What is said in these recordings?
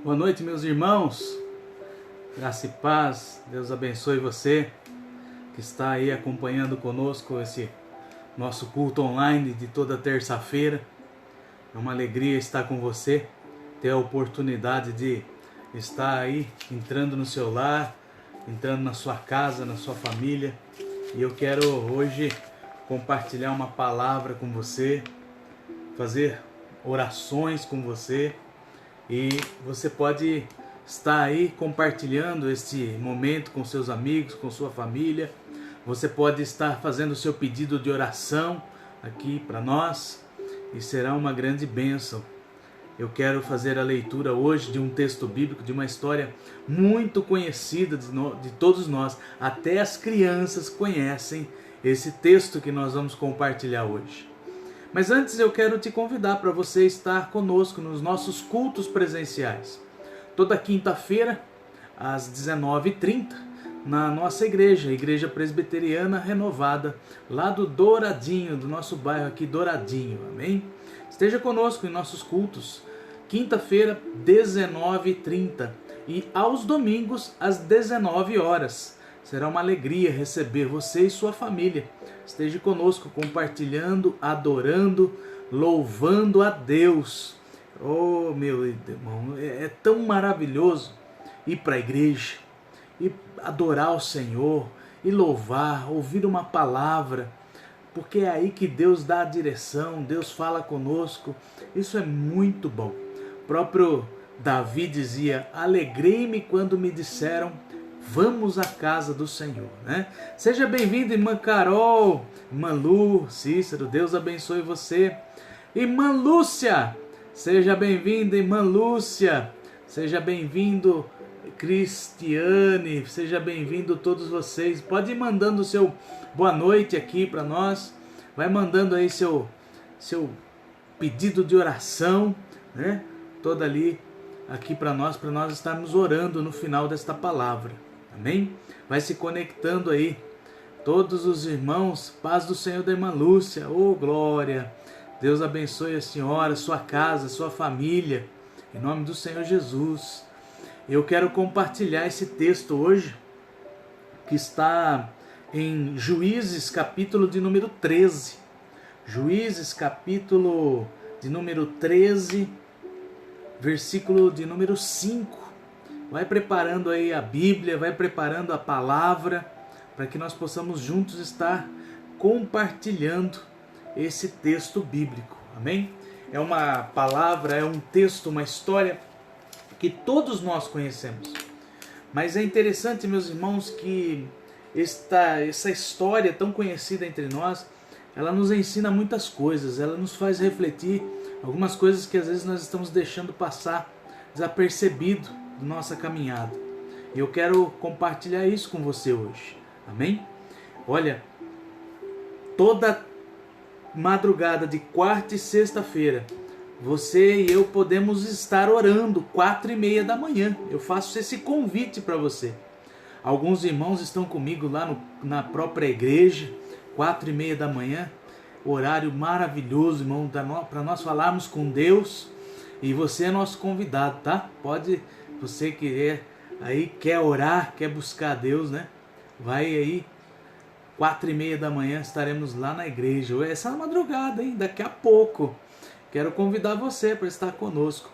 Boa noite, meus irmãos. Graça e paz. Deus abençoe você que está aí acompanhando conosco esse nosso culto online de toda terça-feira. É uma alegria estar com você, ter a oportunidade de estar aí entrando no seu lar, entrando na sua casa, na sua família. E eu quero hoje compartilhar uma palavra com você, fazer orações com você. E você pode estar aí compartilhando este momento com seus amigos, com sua família. Você pode estar fazendo o seu pedido de oração aqui para nós e será uma grande bênção. Eu quero fazer a leitura hoje de um texto bíblico, de uma história muito conhecida de todos nós. Até as crianças conhecem esse texto que nós vamos compartilhar hoje. Mas antes eu quero te convidar para você estar conosco nos nossos cultos presenciais. Toda quinta-feira, às 19h30, na nossa igreja, Igreja Presbiteriana Renovada, lá do Douradinho, do nosso bairro aqui, Douradinho, amém? Esteja conosco em nossos cultos, quinta-feira, 19h30 e aos domingos, às 19 horas. Será uma alegria receber você e sua família. Esteja conosco compartilhando, adorando, louvando a Deus. Oh, meu irmão, é tão maravilhoso ir para a igreja e adorar o Senhor e louvar, ouvir uma palavra, porque é aí que Deus dá a direção, Deus fala conosco. Isso é muito bom. O próprio Davi dizia: alegrei-me quando me disseram, vamos à casa do Senhor, né? Seja bem-vindo, irmã Carol, irmã Lu, Cícero, Deus abençoe você. Irmã Lúcia, seja bem-vinda, irmã Lúcia. Seja bem-vindo, Cristiane, seja bem-vindo todos vocês. Pode ir mandando o seu boa noite aqui para nós. Vai mandando aí seu pedido de oração, né? Toda ali aqui para nós estarmos orando no final desta palavra. Amém? Vai se conectando aí. Todos os irmãos, paz do Senhor da irmã Lúcia. Oh, glória. Deus abençoe a senhora, sua casa, sua família. Em nome do Senhor Jesus. Eu quero compartilhar esse texto hoje, que está em Juízes, capítulo de número 13. Juízes, capítulo de número 13, versículo de número 5. Vai preparando aí a Bíblia, vai preparando a palavra, para que nós possamos juntos estar compartilhando esse texto bíblico. Amém? É uma palavra, é um texto, uma história que todos nós conhecemos. Mas é interessante, meus irmãos, que essa história tão conhecida entre nós, ela nos ensina muitas coisas, ela nos faz refletir algumas coisas que às vezes nós estamos deixando passar desapercebido da nossa caminhada. E eu quero compartilhar isso com você hoje. Amém? Olha, toda madrugada de quarta e sexta-feira, você e eu podemos estar orando 4h30 da manhã. Eu faço esse convite para você. Alguns irmãos estão comigo lá na própria igreja, 4h30 da manhã. Horário maravilhoso, irmão, para nós falarmos com Deus. E você é nosso convidado, tá? Pode, você quer orar, quer buscar a Deus, né? Vai aí, 4h30 da manhã estaremos lá na igreja. Essa madrugada, hein? Daqui a pouco. Quero convidar você para estar conosco.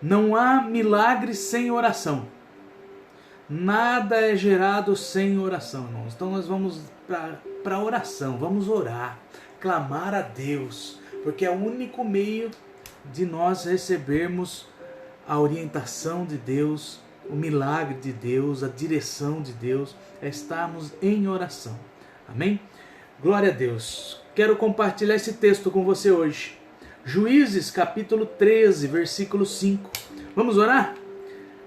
Não há milagre sem oração. Nada é gerado sem oração, irmãos. Então nós vamos para a oração, vamos orar, clamar a Deus, porque é o único meio de nós recebermos a orientação de Deus, o milagre de Deus, a direção de Deus, é estarmos em oração. Amém? Glória a Deus. Quero compartilhar esse texto com você hoje. Juízes, capítulo 13, versículo 5. Vamos orar?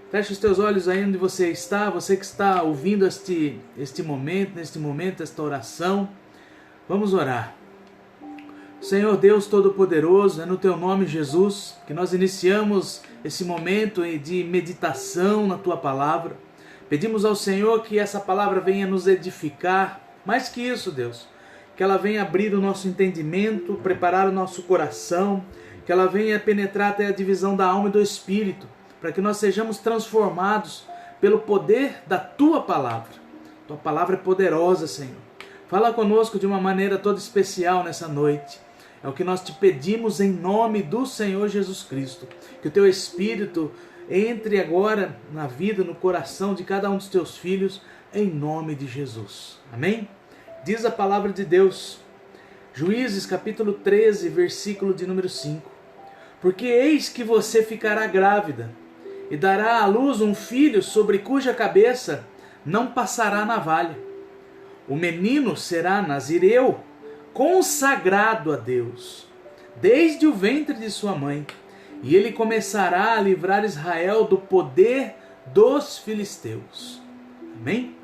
Feche os teus olhos aí onde você está, você que está ouvindo neste momento, esta oração. Vamos orar. Senhor Deus Todo-Poderoso, é no Teu nome, Jesus, que nós iniciamos esse momento de meditação na Tua Palavra. Pedimos ao Senhor que essa palavra venha nos edificar. Mais que isso, Deus, que ela venha abrir o nosso entendimento, preparar o nosso coração, que ela venha penetrar até a divisão da alma e do espírito, para que nós sejamos transformados pelo poder da Tua palavra. Tua palavra é poderosa, Senhor. Fala conosco de uma maneira toda especial nessa noite. É o que nós te pedimos em nome do Senhor Jesus Cristo. Que o Teu Espírito entre agora na vida, no coração de cada um dos Teus filhos, em nome de Jesus. Amém? Diz a palavra de Deus, Juízes capítulo 13, versículo de número 5. Porque eis que você ficará grávida e dará à luz um filho sobre cuja cabeça não passará navalha. O menino será nazireu, consagrado a Deus, desde o ventre de sua mãe, e ele começará a livrar Israel do poder dos filisteus. Amém?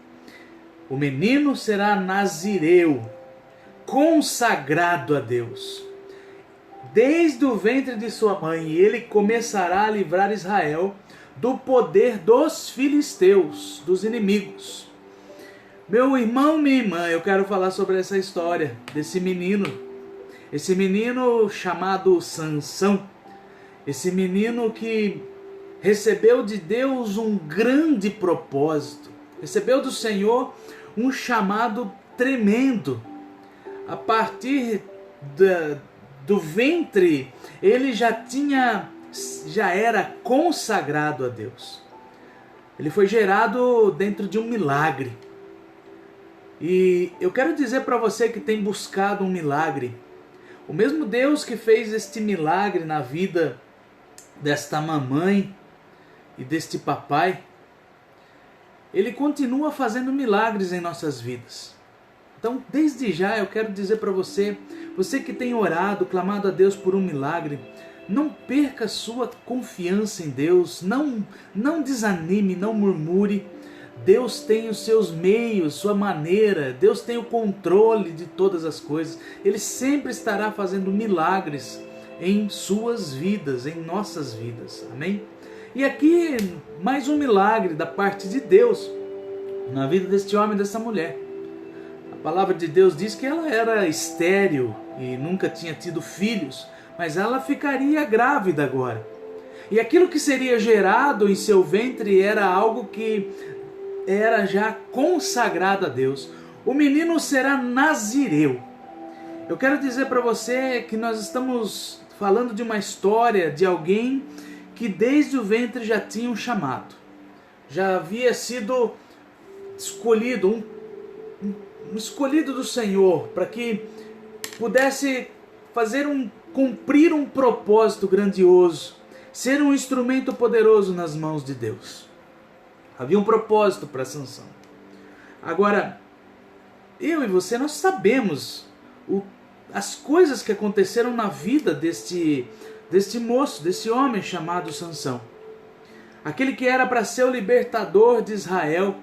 O menino será nazireu, consagrado a Deus, desde o ventre de sua mãe, e ele começará a livrar Israel do poder dos filisteus, dos inimigos. Meu irmão, minha irmã, eu quero falar sobre essa história desse menino. Esse menino chamado Sansão. Esse menino que recebeu de Deus um grande propósito. Recebeu do Senhor um chamado tremendo. A partir do ventre, ele já era consagrado a Deus. Ele foi gerado dentro de um milagre. E eu quero dizer para você que tem buscado um milagre, o mesmo Deus que fez este milagre na vida desta mamãe e deste papai, Ele continua fazendo milagres em nossas vidas. Então, desde já eu quero dizer para você, você que tem orado, clamado a Deus por um milagre, não perca sua confiança em Deus, não desanime, não murmure. Deus tem os seus meios, sua maneira, Deus tem o controle de todas as coisas. Ele sempre estará fazendo milagres em suas vidas, em nossas vidas. Amém? E aqui mais um milagre da parte de Deus na vida deste homem e dessa mulher. A palavra de Deus diz que ela era estéril e nunca tinha tido filhos, mas ela ficaria grávida agora. E aquilo que seria gerado em seu ventre era algo que era já consagrado a Deus. O menino será nazireu. Eu quero dizer para você que nós estamos falando de uma história de alguém que desde o ventre já tinha um chamado. Já havia sido escolhido, um escolhido do Senhor, para que pudesse cumprir um propósito grandioso, ser um instrumento poderoso nas mãos de Deus. Havia um propósito para Sansão. Agora, eu e você, nós sabemos as coisas que aconteceram na vida deste moço, desse homem chamado Sansão. Aquele que era para ser o libertador de Israel,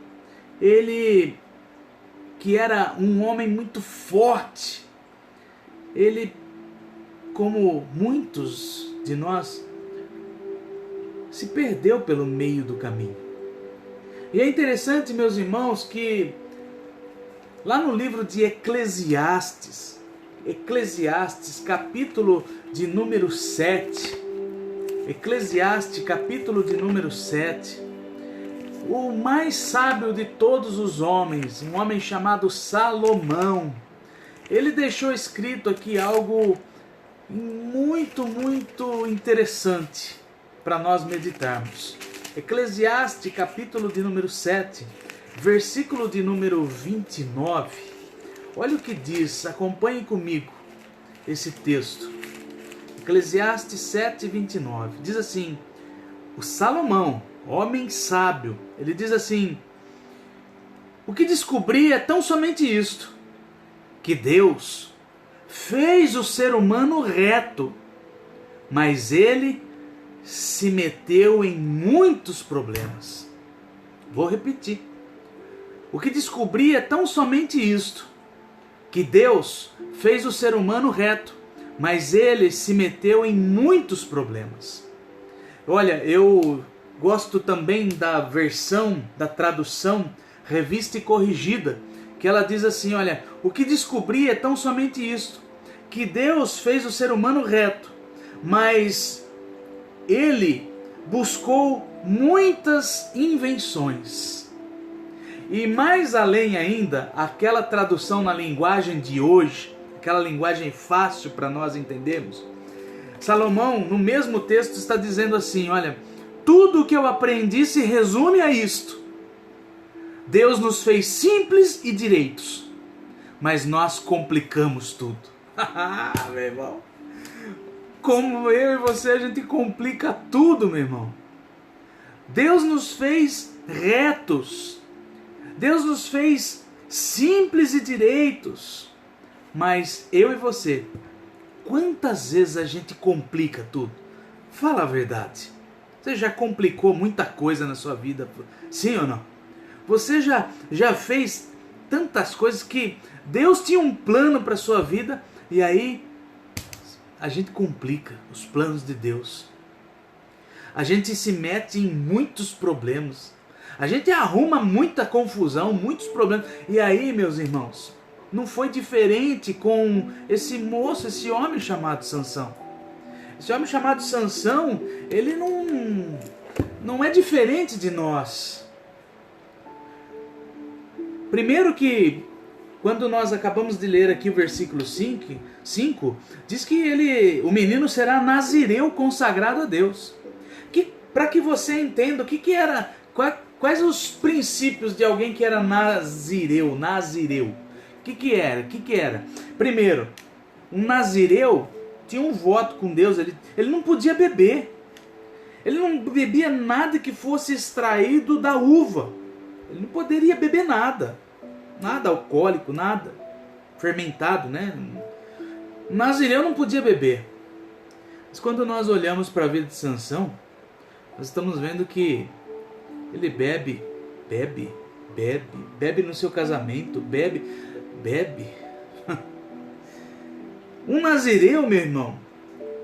ele que era um homem muito forte, ele, como muitos de nós, se perdeu pelo meio do caminho. E é interessante, meus irmãos, que lá no livro de Eclesiastes, capítulo de número 7, Eclesiastes, capítulo de número 7, o mais sábio de todos os homens, um homem chamado Salomão, ele deixou escrito aqui algo muito, muito interessante para nós meditarmos. Eclesiastes, capítulo de número 7, versículo de número 29. Olha o que diz, acompanhe comigo esse texto. Eclesiastes 7, 29. Diz assim, o Salomão, homem sábio, ele diz assim: o que descobri é tão somente isto, que Deus fez o ser humano reto, mas ele se meteu em muitos problemas. Vou repetir. O que descobri é tão somente isto, que Deus fez o ser humano reto, mas ele se meteu em muitos problemas. Olha, eu gosto também da versão, da tradução Revista e Corrigida, que ela diz assim, olha, o que descobri é tão somente isto, que Deus fez o ser humano reto, mas ele buscou muitas invenções. E mais além ainda, aquela tradução na linguagem de hoje, aquela linguagem fácil para nós entendermos, Salomão, no mesmo texto, está dizendo assim, olha, tudo o que eu aprendi se resume a isto. Deus nos fez simples e direitos, mas nós complicamos tudo. Meu irmão, como eu e você, a gente complica tudo, meu irmão. Deus nos fez retos, Deus nos fez simples e direitos, mas eu e você, quantas vezes a gente complica tudo? Fala a verdade. Você já complicou muita coisa na sua vida, sim ou não? Você já fez tantas coisas que Deus tinha um plano para a sua vida e aí a gente complica os planos de Deus. A gente se mete em muitos problemas. A gente arruma muita confusão, muitos problemas. E aí, meus irmãos, não foi diferente com esse moço, esse homem chamado Sansão. Esse homem chamado Sansão, ele não é diferente de nós. Primeiro que, quando nós acabamos de ler aqui o versículo 5, diz que o menino será nazireu consagrado a Deus. Para que você entenda o que era, quais os princípios de alguém que era nazireu. O que era? Primeiro, um nazireu tinha um voto com Deus, ele não podia beber. Ele não bebia nada que fosse extraído da uva. Ele não poderia beber nada alcoólico, nada fermentado, né? O nazireu não podia beber. Mas quando nós olhamos para a vida de Sansão, nós estamos vendo que ele bebe no seu casamento, bebe. Um nazireu, meu irmão,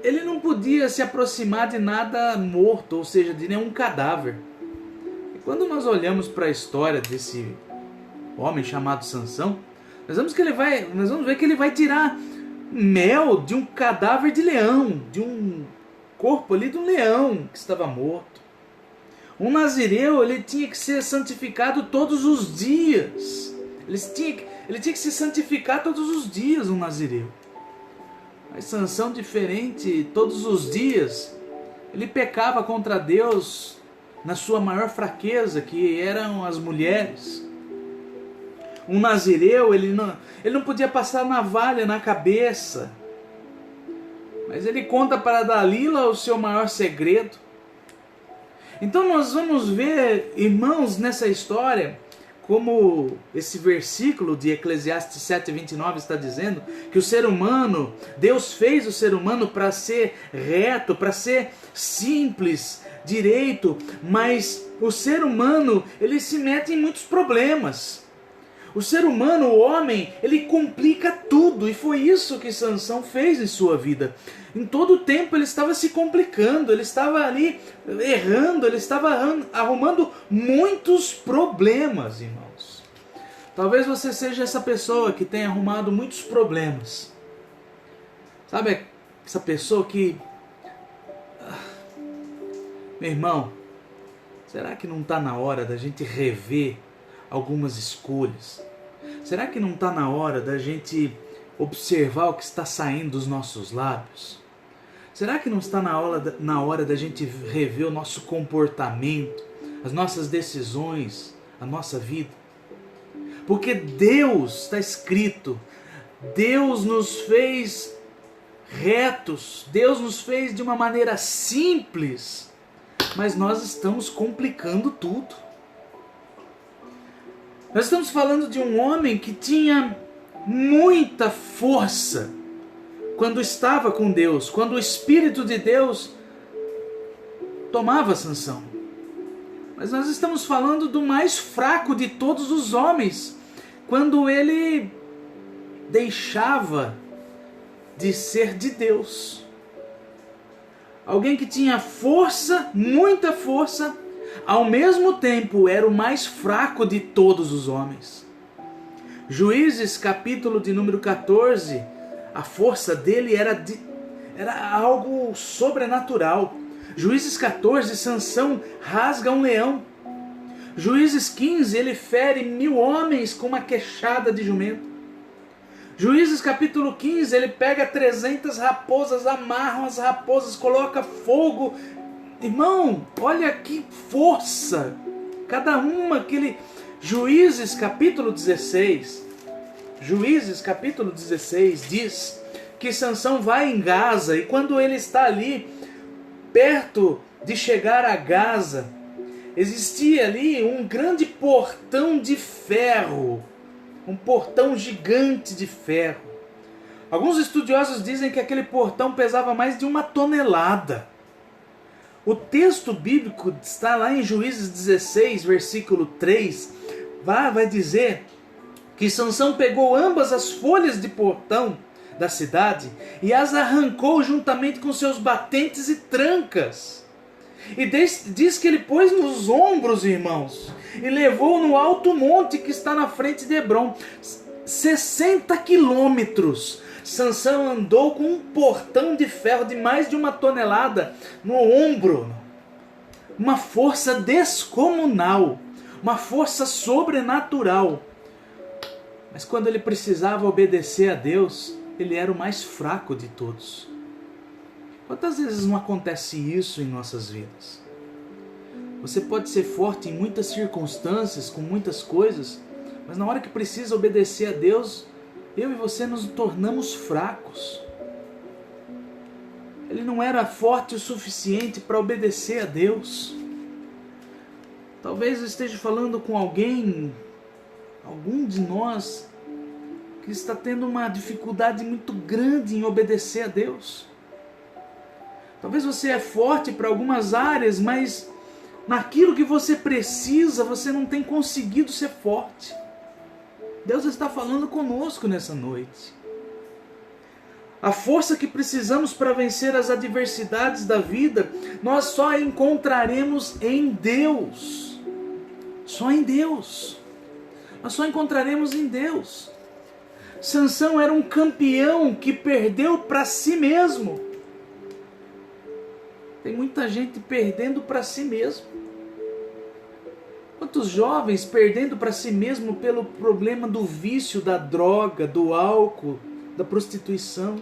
ele não podia se aproximar de nada morto, ou seja, de nenhum cadáver. E quando nós olhamos para a história desse homem chamado Sansão, nós vamos ver que ele vai tirar mel de um cadáver de leão, de um corpo ali de um leão que estava morto. Um nazireu, ele tinha que ser santificado todos os dias. Ele tinha que se santificar todos os dias, um nazireu. Mas Sansão, diferente, todos os dias, ele pecava contra Deus na sua maior fraqueza, que eram as mulheres. Um nazireu, ele não podia passar navalha na cabeça. Mas ele conta para Dalila o seu maior segredo. Então nós vamos ver, irmãos, nessa história, como esse versículo de Eclesiastes 7:29 está dizendo, que o ser humano, Deus fez o ser humano para ser reto, para ser simples, direito, mas o ser humano, ele se mete em muitos problemas. O ser humano, o homem, ele complica tudo, e foi isso que Sansão fez em sua vida. Em todo o tempo ele estava se complicando, ele estava ali errando, ele estava arrumando muitos problemas, irmãos. Talvez você seja essa pessoa que tem arrumado muitos problemas. Sabe essa pessoa que... Meu irmão, será que não está na hora da gente rever algumas escolhas? Será que não está na hora da gente observar o que está saindo dos nossos lábios? Será que não está na hora da gente rever o nosso comportamento, as nossas decisões, a nossa vida? Porque Deus, está escrito, Deus nos fez retos, Deus nos fez de uma maneira simples, mas nós estamos complicando tudo. Nós estamos falando de um homem que tinha muita força quando estava com Deus, quando o Espírito de Deus tomava Sansão. Mas nós estamos falando do mais fraco de todos os homens, quando ele deixava de ser de Deus. Alguém que tinha força, muita força, ao mesmo tempo era o mais fraco de todos os homens. Juízes, capítulo de número 14, a força dele era algo sobrenatural. Juízes 14, Sansão rasga um leão. Juízes 15, ele fere 1000 homens com uma queixada de jumento. Juízes capítulo 15, ele pega 300 raposas, amarra as raposas, coloca fogo. Irmão, olha que força! Cada uma que ele... Juízes capítulo 16, diz que Sansão vai em Gaza, e quando ele está ali, perto de chegar a Gaza, existia ali um grande portão de ferro, um portão gigante de ferro. Alguns estudiosos dizem que aquele portão pesava mais de 1 tonelada. O texto bíblico está lá em Juízes 16, versículo 3, vai dizer que Sansão pegou ambas as folhas de portão da cidade e as arrancou juntamente com seus batentes e trancas. E diz que ele pôs nos ombros, irmãos, e levou no alto monte que está na frente de Hebrom. 60 quilômetros. Sansão andou com um portão de ferro de mais de 1 tonelada no ombro. Uma força descomunal, uma força sobrenatural. Mas quando ele precisava obedecer a Deus, ele era o mais fraco de todos. Quantas vezes não acontece isso em nossas vidas? Você pode ser forte em muitas circunstâncias, com muitas coisas, mas na hora que precisa obedecer a Deus, eu e você nos tornamos fracos. Ele não era forte o suficiente para obedecer a Deus. Talvez eu esteja falando com alguém, algum de nós, que está tendo uma dificuldade muito grande em obedecer a Deus. Talvez você é forte para algumas áreas, mas naquilo que você precisa, você não tem conseguido ser forte. Deus está falando conosco nessa noite. A força que precisamos para vencer as adversidades da vida, nós só encontraremos em Deus. Só em Deus. Nós só encontraremos em Deus. Sansão era um campeão que perdeu para si mesmo. Tem muita gente perdendo para si mesmo. Quantos jovens perdendo para si mesmo pelo problema do vício, da droga, do álcool, da prostituição.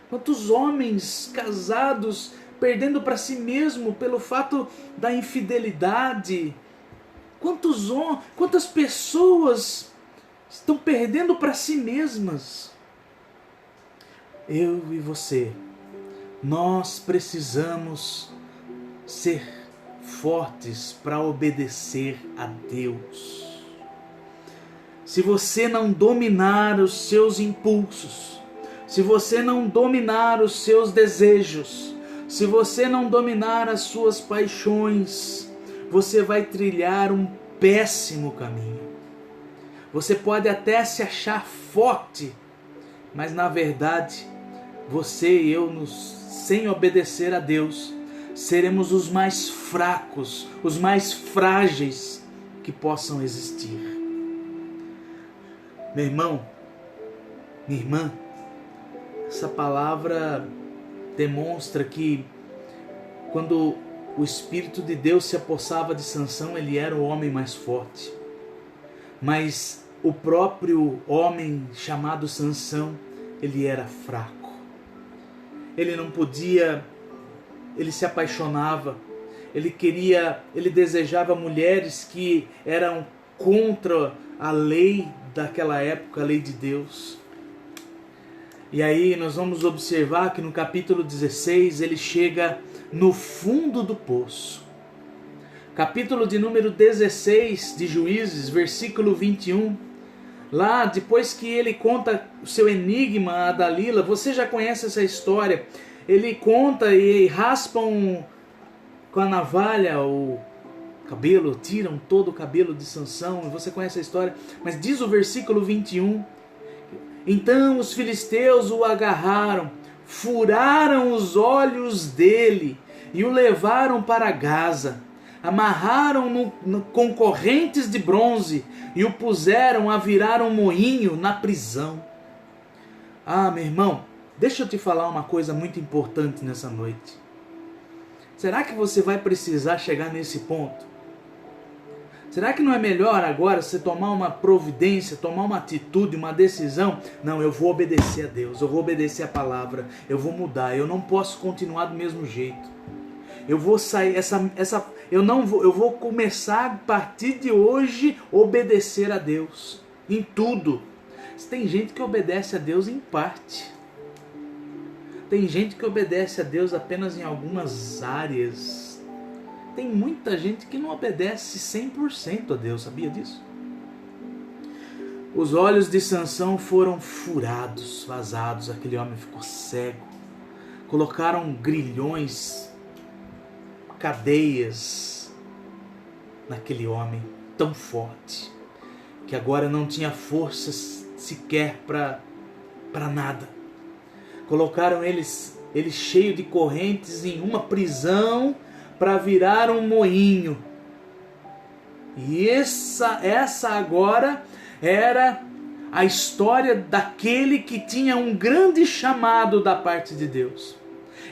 Quantos homens casados perdendo para si mesmo pelo fato da infidelidade. Quantas pessoas estão perdendo para si mesmas. Eu e você, nós precisamos ser fortes para obedecer a Deus. Se você não dominar os seus impulsos, se você não dominar os seus desejos, se você não dominar as suas paixões, você vai trilhar um péssimo caminho. Você pode até se achar forte, mas na verdade, você e eu, sem obedecer a Deus, seremos os mais fracos, os mais frágeis que possam existir. Meu irmão, minha irmã, essa palavra demonstra que quando o Espírito de Deus se apossava de Sansão, ele era o homem mais forte. Mas o próprio homem chamado Sansão, ele era fraco. Ele não podia, ele se apaixonava, ele desejava mulheres que eram contra a lei daquela época, a lei de Deus. E aí nós vamos observar que no capítulo 16 ele chega no fundo do poço. Capítulo de número 16 de Juízes, versículo 21. Lá, depois que ele conta o seu enigma a Dalila, você já conhece essa história. Ele conta e raspam com a navalha o cabelo, tiram todo o cabelo de Sansão, e você conhece a história. Mas diz o versículo 21, então os filisteus o agarraram, furaram os olhos dele e o levaram para Gaza. Amarraram com correntes de bronze e o puseram a virar um moinho na prisão. Ah, meu irmão, deixa eu te falar uma coisa muito importante nessa noite. Será que você vai precisar chegar nesse ponto? Será que não é melhor agora você tomar uma providência, tomar uma atitude, uma decisão? Não, eu vou obedecer a Deus, eu vou obedecer a palavra, eu vou mudar, eu não posso continuar do mesmo jeito. Eu vou sair, eu vou começar a partir de hoje obedecer a Deus em tudo. Tem gente que obedece a Deus em parte. Tem gente que obedece a Deus apenas em algumas áreas. Tem muita gente que não obedece 100% a Deus, sabia disso? Os olhos de Sansão foram furados, vazados, aquele homem ficou cego. Colocaram grilhões, cadeias naquele homem tão forte, que agora não tinha forças sequer para nada. Colocaram ele cheio de correntes em uma prisão para virar um moinho. E essa agora era a história daquele que tinha um grande chamado da parte de Deus.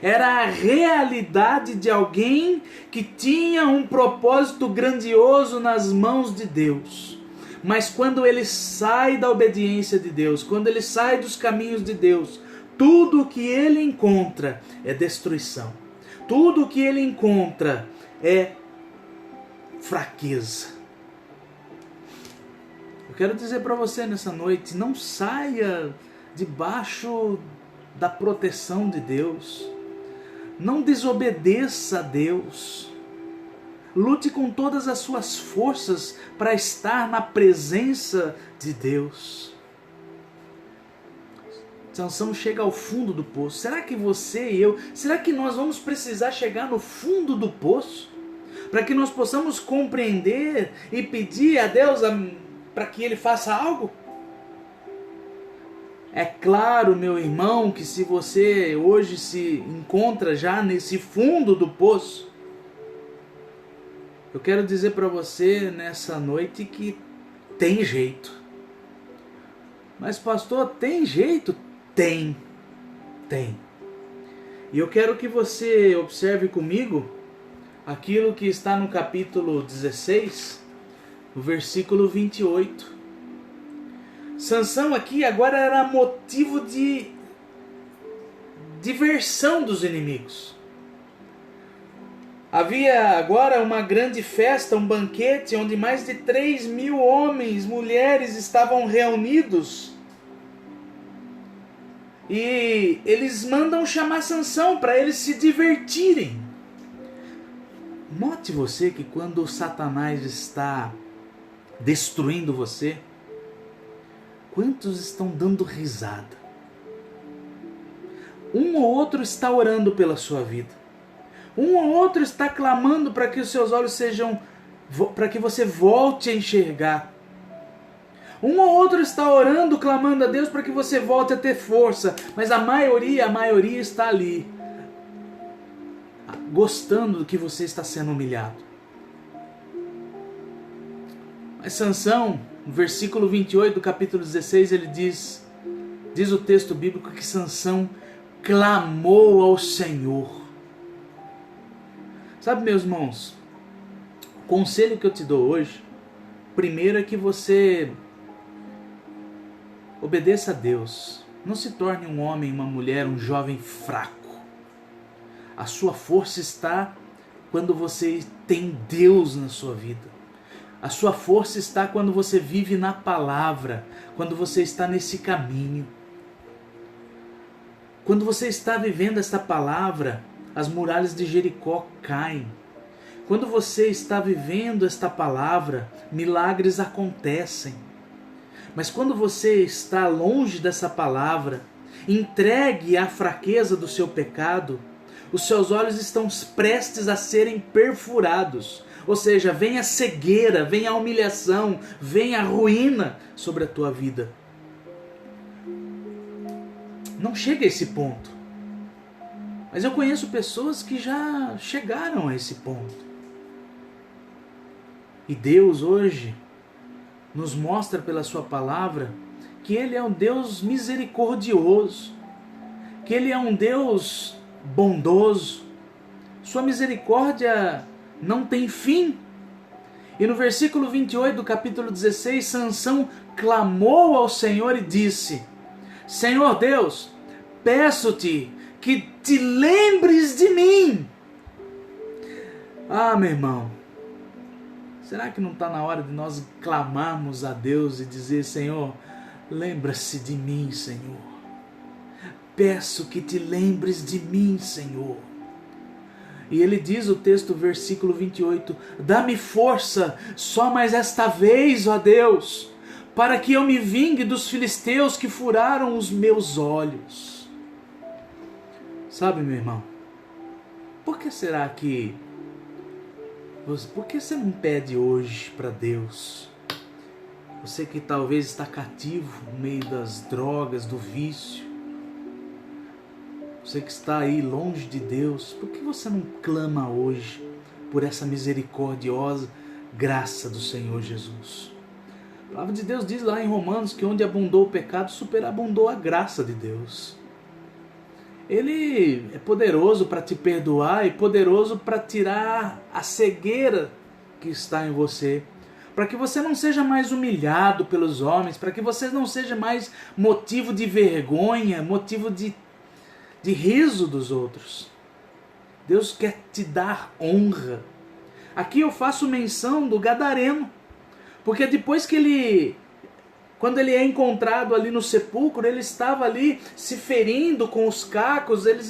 Era a realidade de alguém que tinha um propósito grandioso nas mãos de Deus. Mas quando ele sai da obediência de Deus, quando ele sai dos caminhos de Deus, tudo o que ele encontra é destruição. Tudo o que ele encontra é fraqueza. Eu quero dizer para você nessa noite, não saia debaixo da proteção de Deus. Não desobedeça a Deus. Lute com todas as suas forças para estar na presença de Deus. Sansão chega ao fundo do poço. Será que você e eu, será que nós vamos precisar chegar no fundo do poço? Para que nós possamos compreender e pedir a Deus para que Ele faça algo? É claro, meu irmão, que se você hoje se encontra já nesse fundo do poço, eu quero dizer para você nessa noite que tem jeito. Mas pastor, tem jeito? Tem. E eu quero que você observe comigo aquilo que está no capítulo 16, no versículo 28. Sansão aqui agora era motivo de diversão dos inimigos. Havia agora uma grande festa, um banquete, onde mais de 3.000 homens, mulheres estavam reunidos. E eles mandam chamar Sansão para eles se divertirem. Note você que quando Satanás está destruindo você, quantos estão dando risada? Um ou outro está orando pela sua vida. Um ou outro está clamando para que os seus olhos sejam, para que você volte a enxergar. Um ou outro está orando, clamando a Deus para que você volte a ter força. Mas a maioria está ali, gostando do que você está sendo humilhado. Mas Sansão, no versículo 28 do capítulo 16, ele diz o texto bíblico que Sansão clamou ao Senhor. Sabe, meus irmãos, o conselho que eu te dou hoje, primeiro é que você obedeça a Deus. Não se torne um homem, uma mulher, um jovem fraco. A sua força está quando você tem Deus na sua vida. A sua força está quando você vive na palavra, quando você está nesse caminho. Quando você está vivendo esta palavra, as muralhas de Jericó caem. Quando você está vivendo esta palavra, milagres acontecem. Mas quando você está longe dessa palavra, entregue à fraqueza do seu pecado, os seus olhos estão prestes a serem perfurados. Ou seja, vem a cegueira, vem a humilhação, vem a ruína sobre a tua vida. Não chega a esse ponto. Mas eu conheço pessoas que já chegaram a esse ponto. E Deus hoje nos mostra pela sua palavra que Ele é um Deus misericordioso, que Ele é um Deus bondoso. Sua misericórdia não tem fim. E no versículo 28 do capítulo 16, Sansão clamou ao Senhor e disse: Senhor Deus, peço-te que te lembres de mim. Ah, meu irmão, será que não está na hora de nós clamarmos a Deus e dizer: Senhor, lembra-se de mim, Senhor. Peço que te lembres de mim, Senhor. E ele diz o texto, versículo 28, dá-me força só mais esta vez, ó Deus, para que eu me vingue dos filisteus que furaram os meus olhos. Sabe, meu irmão, por que será que... Por que você não pede hoje para Deus? Você que talvez está cativo no meio das drogas, do vício. Você que está aí longe de Deus, por que você não clama hoje por essa misericordiosa graça do Senhor Jesus? A palavra de Deus diz lá em Romanos que onde abundou o pecado, superabundou a graça de Deus. Ele é poderoso para te perdoar e poderoso para tirar a cegueira que está em você, para que você não seja mais humilhado pelos homens, para que você não seja mais motivo de vergonha, motivo de riso dos outros. Deus quer te dar honra. Aqui eu faço menção do gadareno, porque depois que quando ele é encontrado ali no sepulcro, ele estava ali se ferindo com os cacos, ele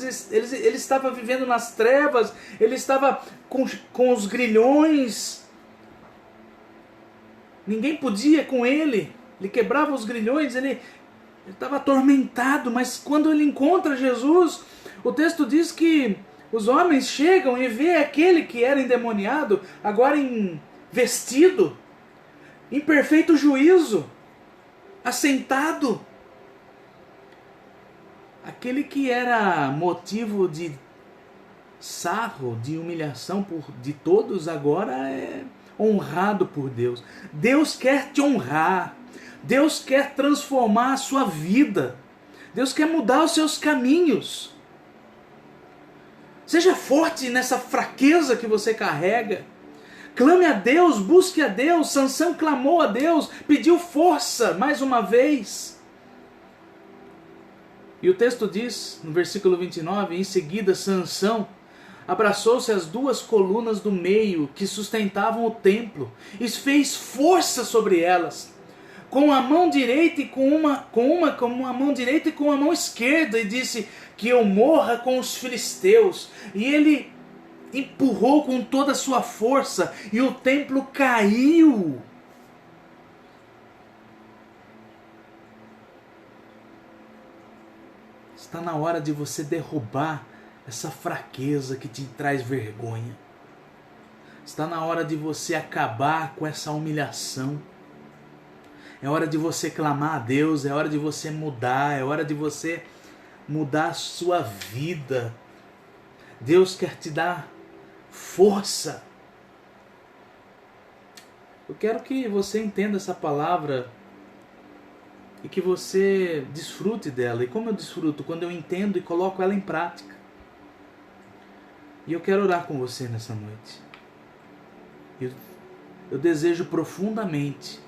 estava vivendo nas trevas, ele estava com os grilhões, ninguém podia com ele quebrava os grilhões, ele estava atormentado, mas quando ele encontra Jesus, o texto diz que os homens chegam e vê aquele que era endemoniado, agora vestido, em perfeito juízo, assentado. Aquele que era motivo de sarro, de humilhação de todos, agora é honrado por Deus. Deus quer te honrar. Deus quer transformar a sua vida. Deus quer mudar os seus caminhos. Seja forte nessa fraqueza que você carrega. Clame a Deus, busque a Deus. Sansão clamou a Deus, pediu força mais uma vez. E o texto diz, no versículo 29, em seguida Sansão abraçou-se às duas colunas do meio que sustentavam o templo e fez força sobre elas, com a mão direita e com a mão direita e com a mão esquerda, e disse: que eu morra com os filisteus. E ele empurrou com toda a sua força e o templo caiu. Está na hora de você derrubar essa fraqueza que te traz vergonha. Está na hora de você acabar com essa humilhação. É hora de você clamar a Deus, é hora de você mudar, é hora de você mudar a sua vida. Deus quer te dar força. Eu quero que você entenda essa palavra e que você desfrute dela. E como eu desfruto? Quando eu entendo e coloco ela em prática. E eu quero orar com você nessa noite. Eu desejo profundamente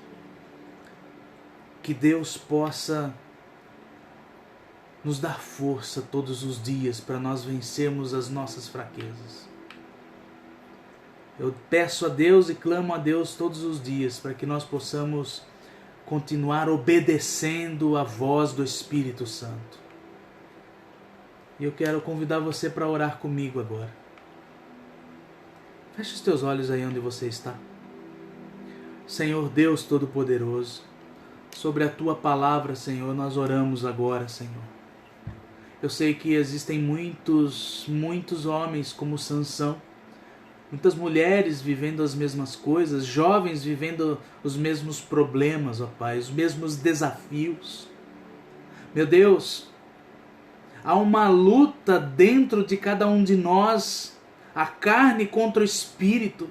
que Deus possa nos dar força todos os dias para nós vencermos as nossas fraquezas. Eu peço a Deus e clamo a Deus todos os dias para que nós possamos continuar obedecendo a voz do Espírito Santo. E eu quero convidar você para orar comigo agora. Feche os teus olhos aí onde você está. Senhor Deus Todo-Poderoso, sobre a Tua palavra, Senhor, nós oramos agora, Senhor. Eu sei que existem muitos homens como Sansão, muitas mulheres vivendo as mesmas coisas, jovens vivendo os mesmos problemas, ó Pai, os mesmos desafios. Meu Deus, há uma luta dentro de cada um de nós, a carne contra o espírito.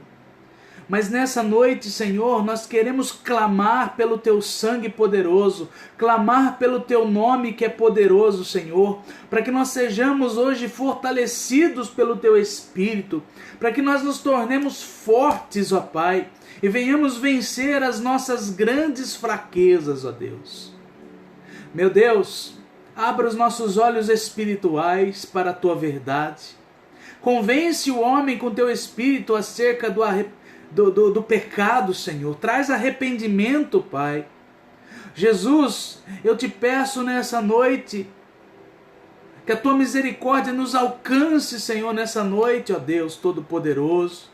Mas nessa noite, Senhor, nós queremos clamar pelo Teu sangue poderoso, clamar pelo Teu nome que é poderoso, Senhor, para que nós sejamos hoje fortalecidos pelo Teu Espírito, para que nós nos tornemos fortes, ó Pai, e venhamos vencer as nossas grandes fraquezas, ó Deus. Meu Deus, abra os nossos olhos espirituais para a Tua verdade. Convence o homem com Teu Espírito acerca do pecado, Senhor. Traz arrependimento, Pai. Jesus, eu te peço nessa noite que a Tua misericórdia nos alcance, Senhor, nessa noite, ó Deus Todo-Poderoso.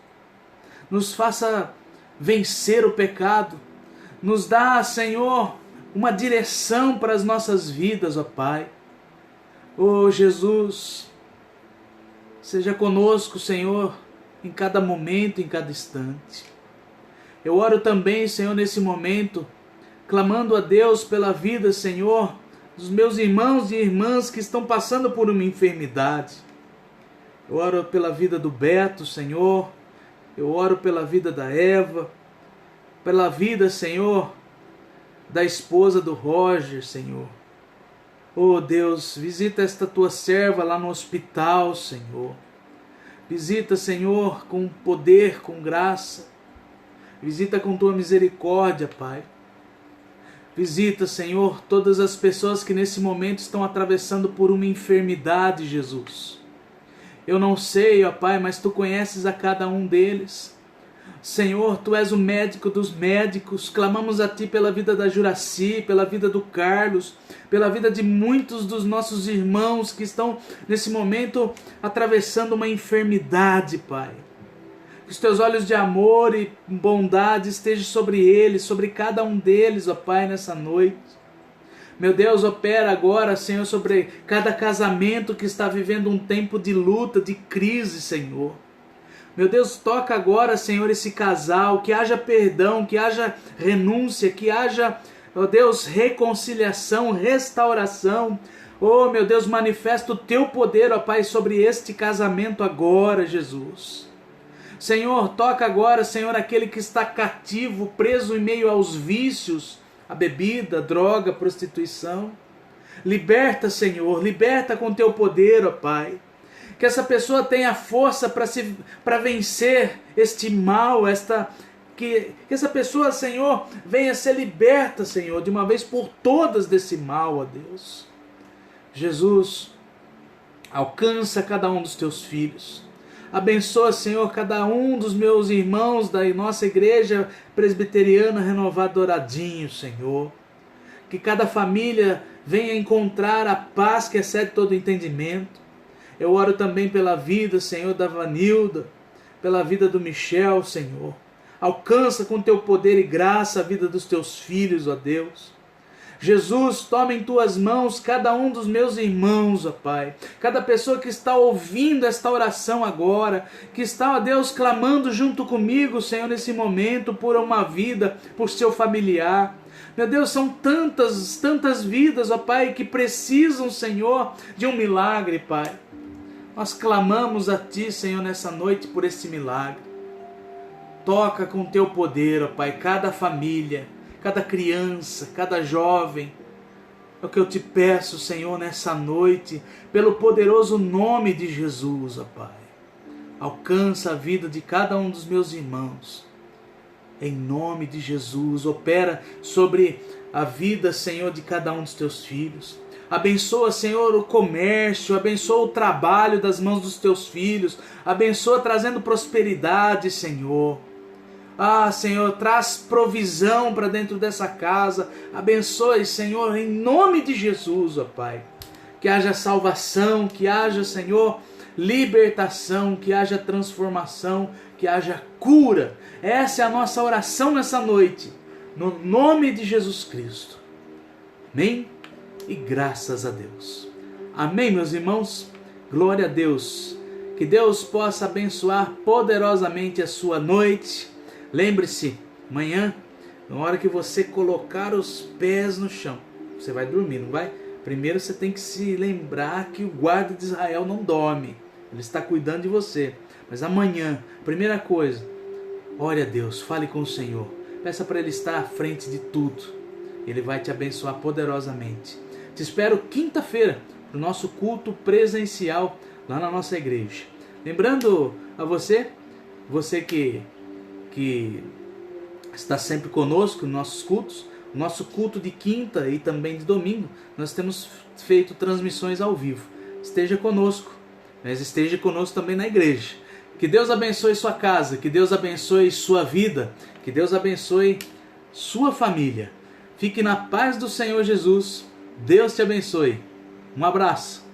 Nos faça vencer o pecado. Nos dá, Senhor, uma direção para as nossas vidas, ó Pai. Ó Jesus, seja conosco, Senhor, em cada momento, em cada instante. Eu oro também, Senhor, nesse momento, clamando a Deus pela vida, Senhor, dos meus irmãos e irmãs que estão passando por uma enfermidade. Eu oro pela vida do Beto, Senhor. Eu oro pela vida da Eva, pela vida, Senhor, da esposa do Roger, Senhor. Oh Deus, visita esta Tua serva lá no hospital, Senhor. Visita, Senhor, com poder, com graça. Visita com Tua misericórdia, Pai. Visita, Senhor, todas as pessoas que nesse momento estão atravessando por uma enfermidade, Jesus. Eu não sei, ó Pai, mas Tu conheces a cada um deles. Senhor, Tu és o médico dos médicos. Clamamos a Ti pela vida da Juraci, pela vida do Carlos, pela vida de muitos dos nossos irmãos que estão nesse momento atravessando uma enfermidade, Pai. Que os Teus olhos de amor e bondade estejam sobre eles, sobre cada um deles, ó Pai, nessa noite. Meu Deus, opera agora, Senhor, sobre cada casamento que está vivendo um tempo de luta, de crise, Senhor. Meu Deus, toca agora, Senhor, esse casal, que haja perdão, que haja renúncia, que haja, ó Deus, reconciliação, restauração. Oh, meu Deus, manifesta o Teu poder, ó Pai, sobre este casamento agora, Jesus. Senhor, toca agora, Senhor, aquele que está cativo, preso em meio aos vícios, a bebida, a droga, a prostituição. Liberta, Senhor, liberta com Teu poder, ó Pai. Que essa pessoa tenha força para vencer este mal, que essa pessoa, Senhor, venha ser liberta, Senhor, de uma vez por todas desse mal, ó Deus. Jesus, alcança cada um dos Teus filhos. Abençoa, Senhor, cada um dos meus irmãos da nossa igreja presbiteriana renovada Douradinho, Senhor. Que cada família venha encontrar a paz que excede todo entendimento. Eu oro também pela vida, Senhor, da Vanilda, pela vida do Michel, Senhor. Alcança com Teu poder e graça a vida dos Teus filhos, ó Deus. Jesus, toma em Tuas mãos cada um dos meus irmãos, ó Pai. Cada pessoa que está ouvindo esta oração agora, que está, ó Deus, clamando junto comigo, Senhor, nesse momento, por uma vida, por seu familiar. Meu Deus, são tantas vidas, ó Pai, que precisam, Senhor, de um milagre, Pai. Nós clamamos a Ti, Senhor, nessa noite por esse milagre. Toca com Teu poder, ó Pai, cada família, cada criança, cada jovem. É o que eu Te peço, Senhor, nessa noite, pelo poderoso nome de Jesus, ó Pai. Alcança a vida de cada um dos meus irmãos. Em nome de Jesus, opera sobre a vida, Senhor, de cada um dos Teus filhos. Abençoa, Senhor, o comércio, abençoa o trabalho das mãos dos Teus filhos, abençoa trazendo prosperidade, Senhor. Ah, Senhor, traz provisão para dentro dessa casa, abençoe, Senhor, em nome de Jesus, ó Pai. Que haja salvação, que haja, Senhor, libertação, que haja transformação, que haja cura. Essa é a nossa oração nessa noite, no nome de Jesus Cristo. Amém? E graças a Deus. Amém, meus irmãos? Glória a Deus. Que Deus possa abençoar poderosamente a sua noite. Lembre-se, amanhã, na hora que você colocar os pés no chão, você vai dormir, não vai? Primeiro você tem que se lembrar que o guarda de Israel não dorme. Ele está cuidando de você. Mas amanhã, primeira coisa, ore a Deus, fale com o Senhor. Peça para Ele estar à frente de tudo. Ele vai te abençoar poderosamente. Te espero quinta-feira para o nosso culto presencial lá na nossa igreja. Lembrando a você que está sempre conosco nos nossos cultos, o nosso culto de quinta e também de domingo, nós temos feito transmissões ao vivo. Esteja conosco, mas esteja conosco também na igreja. Que Deus abençoe sua casa, que Deus abençoe sua vida, que Deus abençoe sua família. Fique na paz do Senhor Jesus. Deus te abençoe. Um abraço.